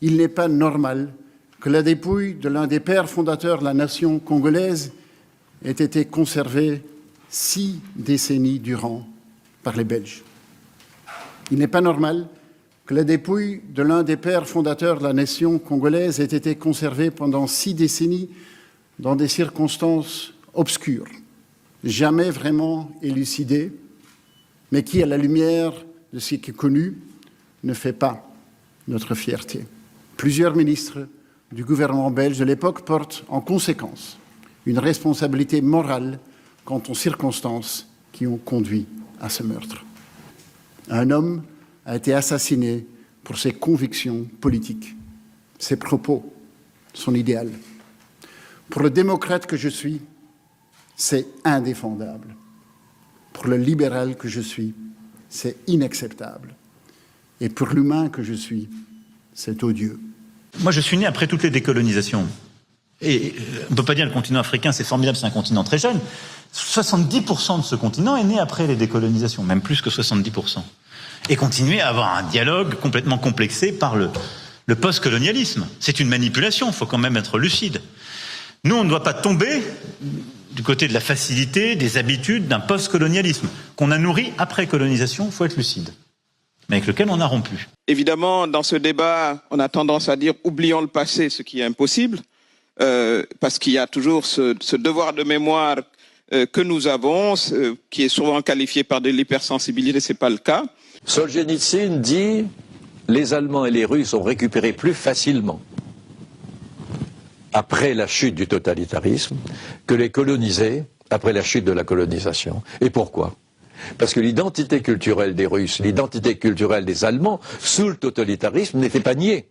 Il n'est pas normal que la dépouille de l'un des pères fondateurs de la nation congolaise ait été conservée 6 décennies durant par les Belges. Il n'est pas normal que la dépouille de l'un des pères fondateurs de la nation congolaise ait été conservée pendant 6 décennies dans des circonstances obscures, jamais vraiment élucidées, mais qui, à la lumière de ce qui est connu, ne fait pas notre fierté. Plusieurs ministres du gouvernement belge de l'époque portent en conséquence une responsabilité morale quant aux circonstances qui ont conduit à ce meurtre. Un homme a été assassiné pour ses convictions politiques, ses propos, son idéal. Pour le démocrate que je suis, c'est indéfendable. Pour le libéral que je suis, c'est inacceptable. Et pour l'humain que je suis, c'est odieux. Moi, je suis né après toutes les décolonisations. Et on ne peut pas dire que le continent africain, c'est formidable, c'est un continent très jeune. 70% de ce continent est né après les décolonisations, même plus que 70%. Et continuer à avoir un dialogue complètement complexé par le post-colonialisme. C'est une manipulation, il faut quand même être lucide. Nous, on ne doit pas tomber du côté de la facilité, des habitudes d'un post-colonialisme qu'on a nourri après colonisation, il faut être lucide, mais avec lequel on a rompu. Évidemment, dans ce débat, on a tendance à dire « oublions le passé », ce qui est impossible, parce qu'il y a toujours ce devoir de mémoire que nous avons, qui est souvent qualifié par de l'hypersensibilité, ce n'est pas le cas. Solzhenitsyn dit « les Allemands et les Russes ont récupéré plus facilement après la chute du totalitarisme que les colonisés après la chute de la colonisation. » Et pourquoi ? Parce que l'identité culturelle des Russes, l'identité culturelle des Allemands, sous le totalitarisme, n'était pas niée.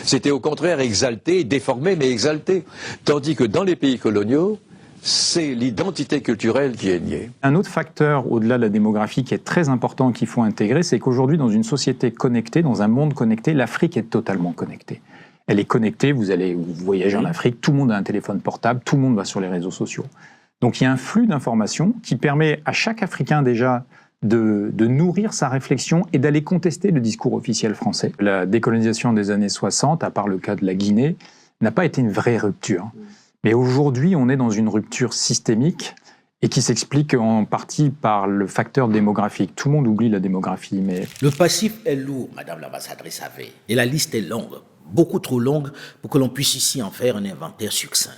C'était au contraire exalté, déformé, mais exalté. Tandis que dans les pays coloniaux, c'est l'identité culturelle qui est niée. Un autre facteur, au-delà de la démographie, qui est très important, qu'il faut intégrer, c'est qu'aujourd'hui, dans une société connectée, dans un monde connecté, l'Afrique est totalement connectée. Elle est connectée, vous voyagez en Afrique, tout le monde a un téléphone portable, tout le monde va sur les réseaux sociaux. Donc il y a un flux d'informations qui permet à chaque Africain déjà de nourrir sa réflexion et d'aller contester le discours officiel français. La décolonisation des années 60, à part le cas de la Guinée, n'a pas été une vraie rupture. Mais aujourd'hui, on est dans une rupture systémique et qui s'explique en partie par le facteur démographique. Tout le monde oublie la démographie, mais... Le passif est lourd, Madame l'ambassadrice Havé, et la liste est longue, beaucoup trop longue pour que l'on puisse ici en faire un inventaire succinct.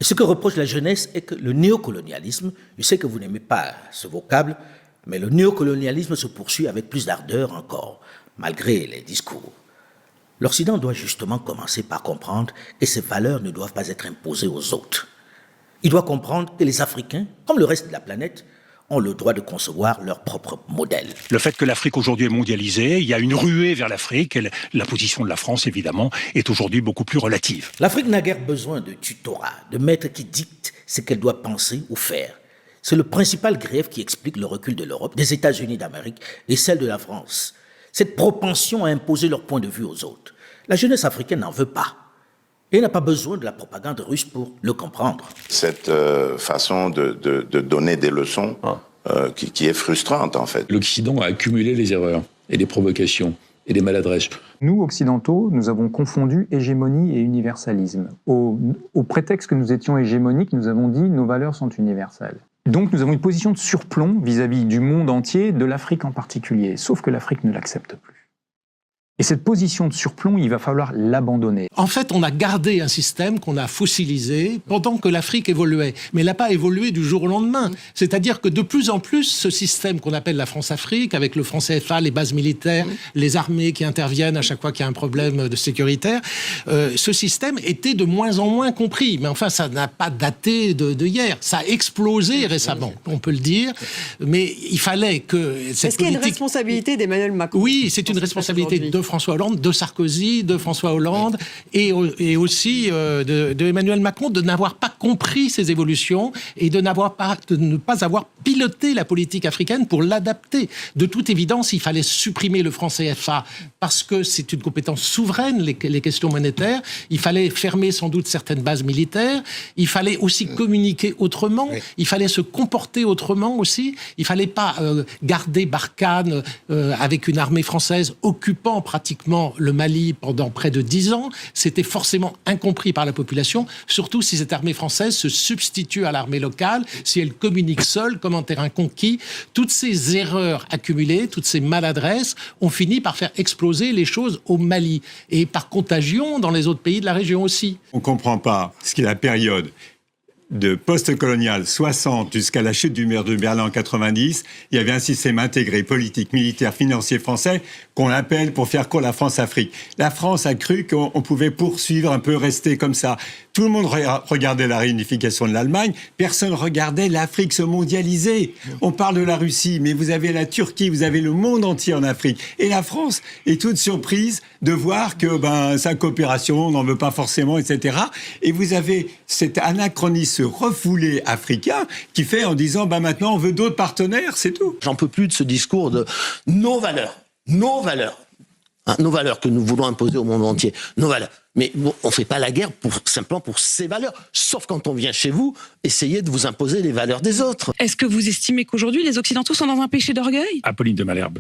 Et ce que reproche la jeunesse est que le néocolonialisme, je sais que vous n'aimez pas ce vocable, mais le néocolonialisme se poursuit avec plus d'ardeur encore, malgré les discours. L'Occident doit justement commencer par comprendre que ces valeurs ne doivent pas être imposées aux autres. Il doit comprendre que les Africains, comme le reste de la planète, ont le droit de concevoir leur propre modèle. Le fait que l'Afrique aujourd'hui est mondialisée, il y a une ruée vers l'Afrique, et la position de la France, évidemment, est aujourd'hui beaucoup plus relative. L'Afrique n'a guère besoin de tutorat, de maîtres qui dictent ce qu'elle doit penser ou faire. C'est le principal grief qui explique le recul de l'Europe, des États-Unis d'Amérique et celle de la France. Cette propension à imposer leur point de vue aux autres. La jeunesse africaine n'en veut pas. Et n'a pas besoin de la propagande russe pour le comprendre. Cette façon de donner des leçons qui est frustrante, en fait. L'Occident a accumulé les erreurs et les provocations et les maladresses. Nous, occidentaux, nous avons confondu hégémonie et universalisme. Au prétexte que nous étions hégémoniques, nous avons dit nos valeurs sont universelles. Donc nous avons une position de surplomb vis-à-vis du monde entier, de l'Afrique en particulier. Sauf que l'Afrique ne l'accepte plus. Et cette position de surplomb, il va falloir l'abandonner. En fait, on a gardé un système qu'on a fossilisé pendant que l'Afrique évoluait. Mais elle n'a pas évolué du jour au lendemain. C'est-à-dire que de plus en plus, ce système qu'on appelle la France-Afrique, avec le franc CFA, les bases militaires, les armées qui interviennent à chaque fois qu'il y a un problème de sécuritaire, ce système était de moins en moins compris. Mais enfin, ça n'a pas daté de hier. Ça a explosé récemment, on peut le dire. Mais il fallait que cette Est-ce qu'il y a une responsabilité d'Emmanuel Macron? Oui, c'est une responsabilité de François Hollande, de Sarkozy, de François Hollande et aussi de Emmanuel Macron de n'avoir pas compris ces évolutions et de ne pas avoir piloté la politique africaine pour l'adapter. De toute évidence, il fallait supprimer le franc CFA parce que c'est une compétence souveraine, les questions monétaires. Il fallait fermer sans doute certaines bases militaires. Il fallait aussi communiquer autrement. Il fallait se comporter autrement aussi. Il fallait pas garder Barkhane avec une armée française occupant pratiquement le Mali pendant près de 10 ans, c'était forcément incompris par la population, surtout si cette armée française se substitue à l'armée locale, si elle communique seule comme en terrain conquis. Toutes ces erreurs accumulées, toutes ces maladresses ont fini par faire exploser les choses au Mali et par contagion dans les autres pays de la région aussi. On ne comprend pas ce qu'est la période de post-colonial 60 jusqu'à la chute du mur de Berlin en 90, il y avait un système intégré politique, militaire, financier français qu'on appelle, pour faire court, la France-Afrique. La France a cru qu'on pouvait poursuivre un peu, rester comme ça. Tout le monde regardait la réunification de l'Allemagne, personne regardait l'Afrique se mondialiser. On parle de la Russie, mais vous avez la Turquie, vous avez le monde entier en Afrique. Et la France est toute surprise de voir que sa coopération, on n'en veut pas forcément, etc. Et vous avez cet anachronisme refoulé africain qui fait en disant maintenant on veut d'autres partenaires, c'est tout. J'en peux plus de ce discours de nos valeurs, nos valeurs que nous voulons imposer au monde entier, nos valeurs. Mais on ne fait pas la guerre simplement pour ces valeurs, sauf quand on vient chez vous essayer de vous imposer les valeurs des autres. Est-ce que vous estimez qu'aujourd'hui les Occidentaux sont dans un péché d'orgueil ? Apolline de Malherbe,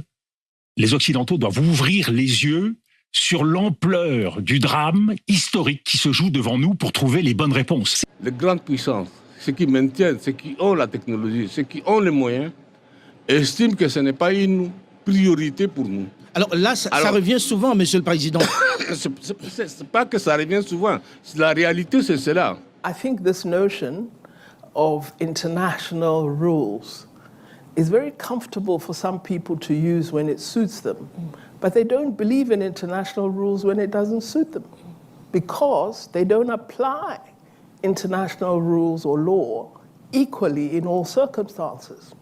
les Occidentaux doivent ouvrir les yeux sur l'ampleur du drame historique qui se joue devant nous pour trouver les bonnes réponses. Les grandes puissances, ceux qui maintiennent, ceux qui ont la technologie, ceux qui ont les moyens, estiment que ce n'est pas une priorité pour nous. Alors là, ça revient souvent, Monsieur le Président. C'est pas que ça revient souvent. La réalité, c'est cela. I think this notion of international rules is very comfortable for some people to use when it suits them. But they don't believe in international rules when it doesn't suit them, because they don't apply international rules or law equally in all circumstances.